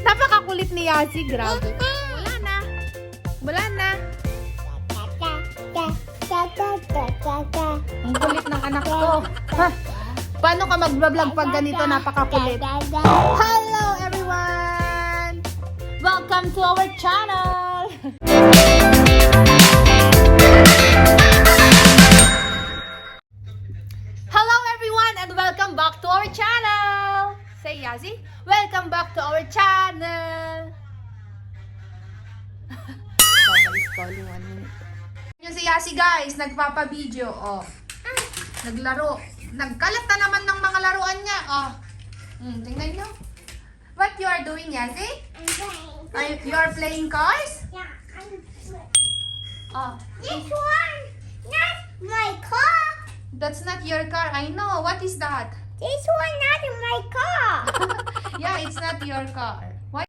Napakakulit ni Yasi, grabe. Wala na. Wala na. Ang kulit ng anak ko. Ha? Paano ka mag-vlog pag ganito napakakulit? Hello everyone! Welcome to our channel! Hello everyone and welcome back to our channel! Say Yazi, welcome back to our channel! Babalis calling 1 minute. Yung si Yasi guys, nagpapa-video, oh. Naglaro. Nagkalat na naman ng mga laruan niya, oh. Tingnan nyo. What you are doing, Yasi? You are playing cars? Yeah, I'm Oh. This one, not my car. That's not your car. I know. What is that? This one, not my car. Yeah, it's not your car. Why?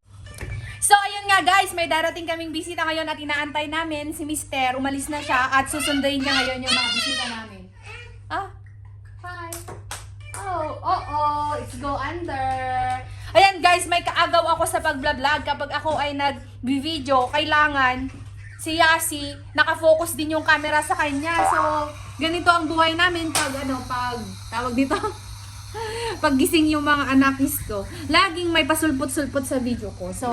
So, ayun nga guys, may darating kaming bisita ngayon at inaantay namin si Mister. Umalis na siya at susunduin niya ngayon yung mga bisita namin. Ah, hi. Oh, it's go under. Ayan guys, may kaagaw ako sa pag-vlog. Kapag ako ay nag-video, kailangan si Yasi, nakafocus din yung camera sa kanya. So, ganito ang buhay namin pag tawag dito, paggising yung mga anakis ko. Laging may pasulpot-sulpot sa video ko. So,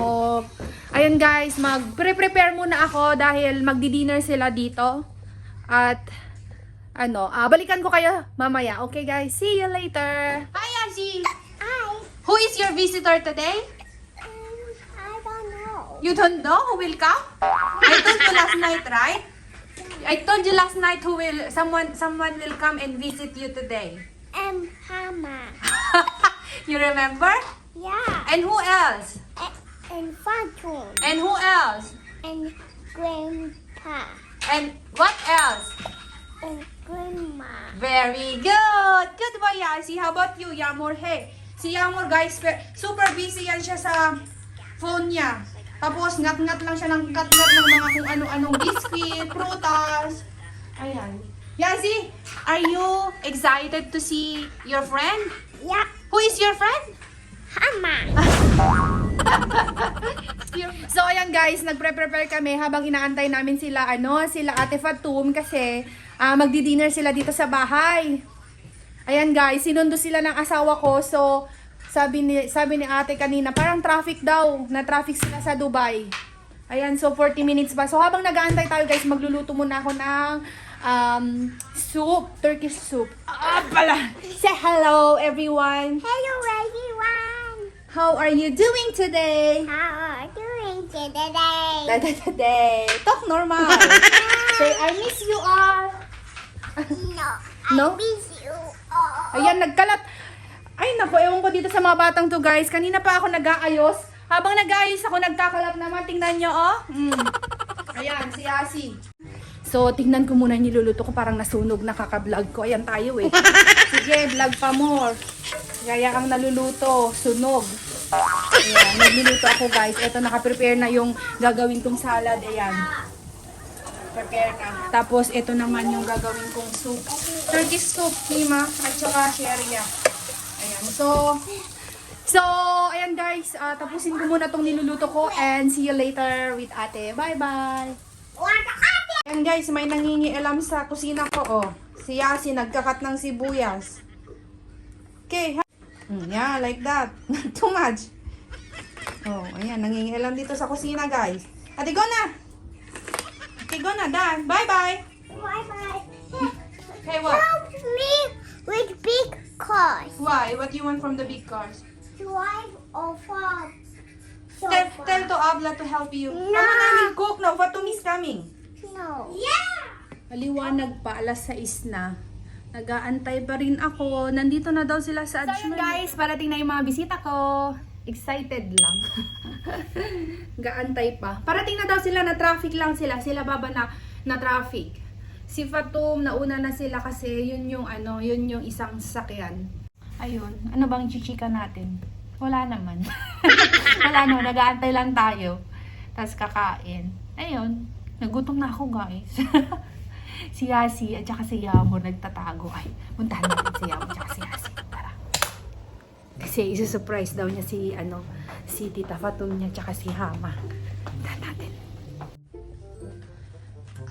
ayun guys, mag-prepare muna ako dahil magdi-dinner sila dito. At, balikan ko kayo mamaya. Okay guys, see you later. Hi Yasi! I Who is your visitor today? don't know. You don't know who will come? I told you last night, right? I told you last night someone will come and visit you today. Mama. You remember? Yeah. And who else? And Fatun. And who else? And Grandpa. And what else? And Grandma. Very good. Good boy, Yasi. How about you, Yamor? Hey, si Yamor, guys, super busy yan siya sa phone niya. Tapos, ngat-ngat lang siya ng ngat-ngat ng mga kung ano-anong biscuit, prutas. Ayan. Yasi, are you excited to see your friend? Yeah. Who is your friend? Mama. So, ayan guys, nagpre-prepare kami habang inaantay namin sila, sila Ate Fatum kasi magdi-dinner sila dito sa bahay. Ayan guys, sinundo sila ng asawa ko. So, sabi ni ate kanina, parang traffic daw. Na-traffic sila sa Dubai. Ayan, so 40 minutes pa. So, habang nag-aantay tayo guys, magluluto muna ako ng soup, Turkish soup. Pala! Say hello everyone! Hello, everyone. How are you doing today? How are you doing today? Today. Talk normal. Say, I miss you all. No. No? I miss you all. Ayan, nagkalat. Ay, naku, ewan ko dito sa mga batang to, guys. Kanina pa ako nag-aayos. Habang nag-aayos ako, nagkakalat naman. Tingnan nyo, oh. Ayan, si Yasi. So, tingnan ko muna yung niluluto ko. Parang nasunog, nakaka-vlog ko. Ayan tayo, eh. Sige, vlog pa more. Gaya ang naluluto. Sunog. Ayan, nagluluto ako, guys. Ito, nakaprepare na yung gagawin kong salad. Ayan. Prepare na. Tapos, ito naman yung gagawin kong soup. Turkish soup, Hima, at saka sheria. Ayan. So, ayan guys. Tapusin ko muna tong niluluto ko and see you later with ate. Bye-bye! Ayan guys, may nangingialam sa kusina ko, oh. Si Yasi, nagkakat ng sibuyas. Okay, yeah, like that. Not too much. Oh, ayan, nangingialam dito sa kusina, guys. Ate, go na! Okay, go na, done. Bye-bye! Bye-bye. Hey, what? Help me with big cars. Why? What do you want from the big cars? Drive or fall. Tell to Abla to help you. No. Ano namin cook na? Fatum is coming. No. Yeah. Maliwanag pa, alas 6 na. Nag-aantay pa rin ako. Nandito na daw sila sa Ajman. So guys, parating na yung mga bisita ko. Excited lang. Gaantay pa. Parating na daw sila, na traffic lang sila. Sila baba na traffic. Si Fatum, nauna na sila kasi yun yung isang sasakyan. Ayun, ano bang chichika natin? Wala naman. Wala naman, nag-aantay lang tayo. Tapos kakain. Ayun, nagutom na ako guys. Si Yasi at saka si Yamor nagtatago. Ay, puntahan natin si Yamor at saka si Yasi. Tara. Kasi isi-surprise daw niya si Tita Fatum niya tsaka si Hama. Tignan natin.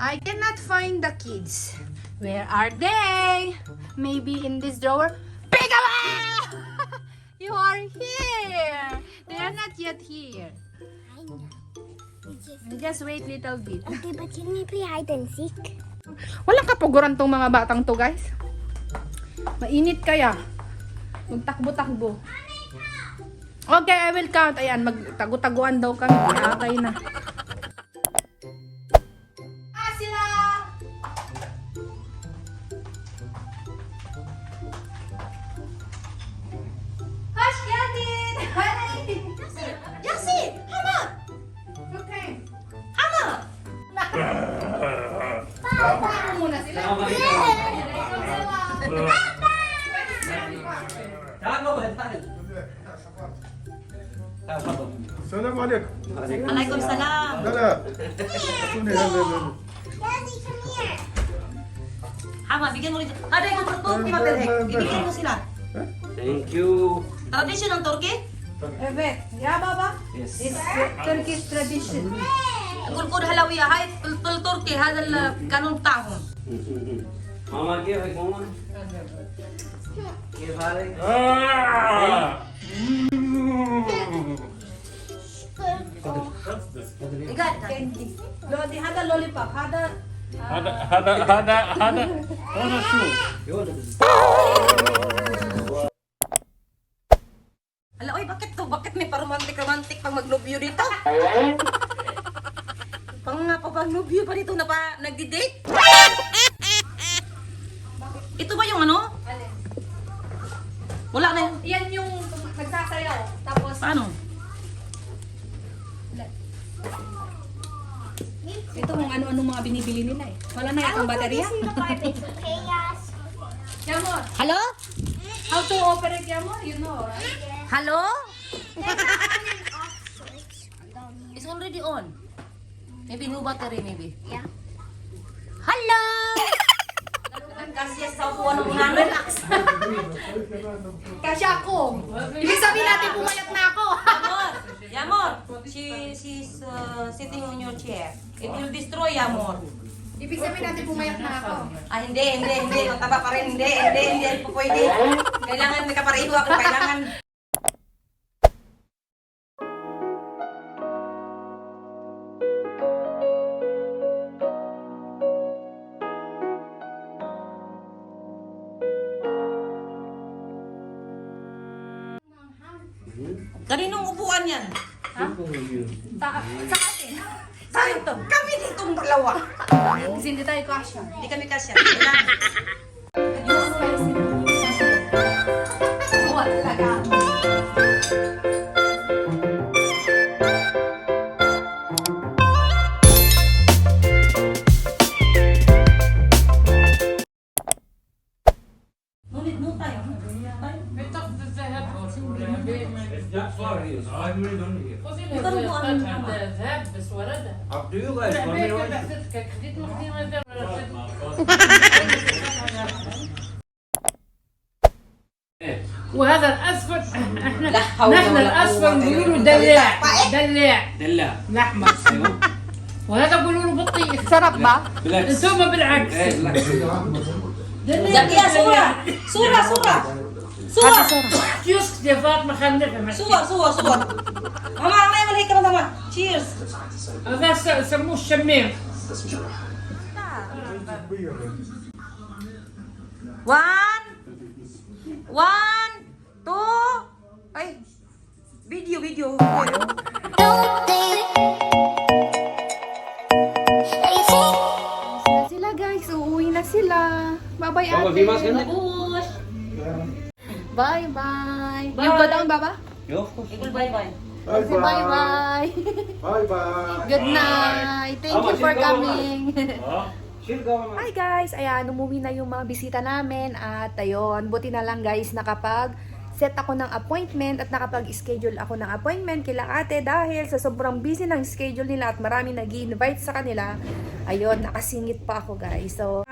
I cannot find the kids. Where are they? Maybe in this drawer. Peekaboo! You are here. They are not yet here. I know. Just wait little bit. Okay, but can we play hide and seek? Walang kapuguran tong mga batang to, guys. Mainit kaya. Magtakbo-takbo. Okay, I will count. Ayan, magtago-taguan daw kami. Okay na. Sila! Hush, get it! Yasi! Hama! Okay. Hama! Bye-bye! Muna sila. السلام عليكم. Alaikum salam. لا لا. شوني لا لا لا. Daddy, come here. Hama, bigyan mo rin. Ada yung Turki mapilhek. Bibigyan mo sila. Thank you. Tradition ng Turki? Evet. Ya baba? Yes. It's Turkish tradition. Kulkud halawiya. Hay, Turki. Hadal kanong tahon. Mama كيفك ماما؟ كيف حالك؟ Igat. Lodi, hada lollipop. Hada... هذا شو؟ Hala, oy, bakit to? Bakit may paromantik-romantik pang maglubyo dito? Pang maglubyo pa dito na pa nagdi-date? Ito ba yung ano? Wala na yun. Yan yung nagsasayaw. Tapos... Paano? Ito kung ano-ano mga binibili nila eh. Wala na yatang baterya. This is the garbage, okay, guys? Yamor, Hello? how to operate Yamor? You know, right? Hello? Off switch. It's already on. Maybe no battery, maybe. Yeah. Hello? Kasi sa upuan ng mga relax. Kasi ako. Ibig sabihin natin pumayat na ako. Yamor, she's sitting on your chair. It will destroy Yamor. Ibig sabihin natin pumayat na ako. Ah, hindi. Mataba pa rin. Hindi po pwede. Kailangan may kapareho ako. Kailangan. Kaninong upuan yan? Sa atin. Saan to? Kami ditong dalawa. Kasi hindi tayo kasya. Hindi kami kasya. Kailangan. Yung spicy. Oo, talaga. Ngunit mo tayo. Ikaw mo ang mama. Up to you guys. One minute. وهذا الاصفر احنا لا حول نحن ولا الاصفر قوة إلا نقولوا بالله. دلع دلع دلع. الاحمر وهذا يقولوا له بطيخ Sarap ba? بالعكس. انتم بالعكس ايه بالعكس. Zakiya, sura! Sura! شوف يا فاطمه خلينا نفهم Suwa! Mama, may malay ka mama. Cheers! هذا يسموه الشمير One, two, ay, video. Sila guys, uuwi na sila. Bye-bye Baba, ate. Bimas, ganda. Bush! Bye-bye. Bye. You go down, Baba? Yeah, of course. Ikul bye-bye. باي Say bye-bye. باي باي. Good night. Thank you for coming. Sure, go, mama. Hi guys! Ayan, umuwi na yung mga bisita namin at ayun, buti na lang guys nakapag-set ako ng appointment at nakapag-schedule ako ng appointment kila ate dahil sa sobrang busy ng schedule nila at marami nag-invite sa kanila. Ayun, nakasingit pa ako guys. So,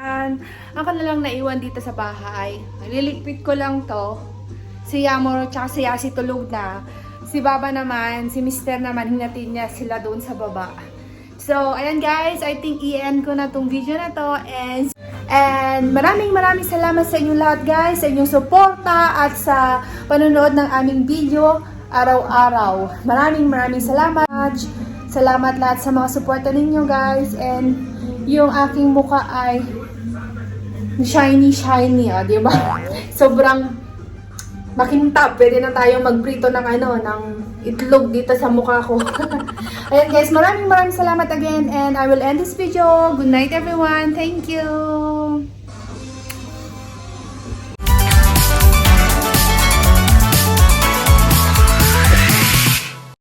ako na lang naiwan dito sa bahay. Liligpit ko lang to Si Yamor tsaka si Yasi tulog na. Si Baba naman, si Mister naman, hinatid niya sila doon sa baba. So, ayan guys, I think i-end ko na tong video na to. And maraming salamat sa inyong lahat guys, sa inyong suporta at sa panonood ng aming video araw-araw. Maraming salamat. Salamat lahat sa mga suporta ninyo guys. And yung aking muka ay shiny, di ba? Sobrang makintab. Pwede na tayong magprito ng ng itlog dito sa mukha ko. Ayan guys, maraming salamat again and I will end this video. Good night everyone. Thank you.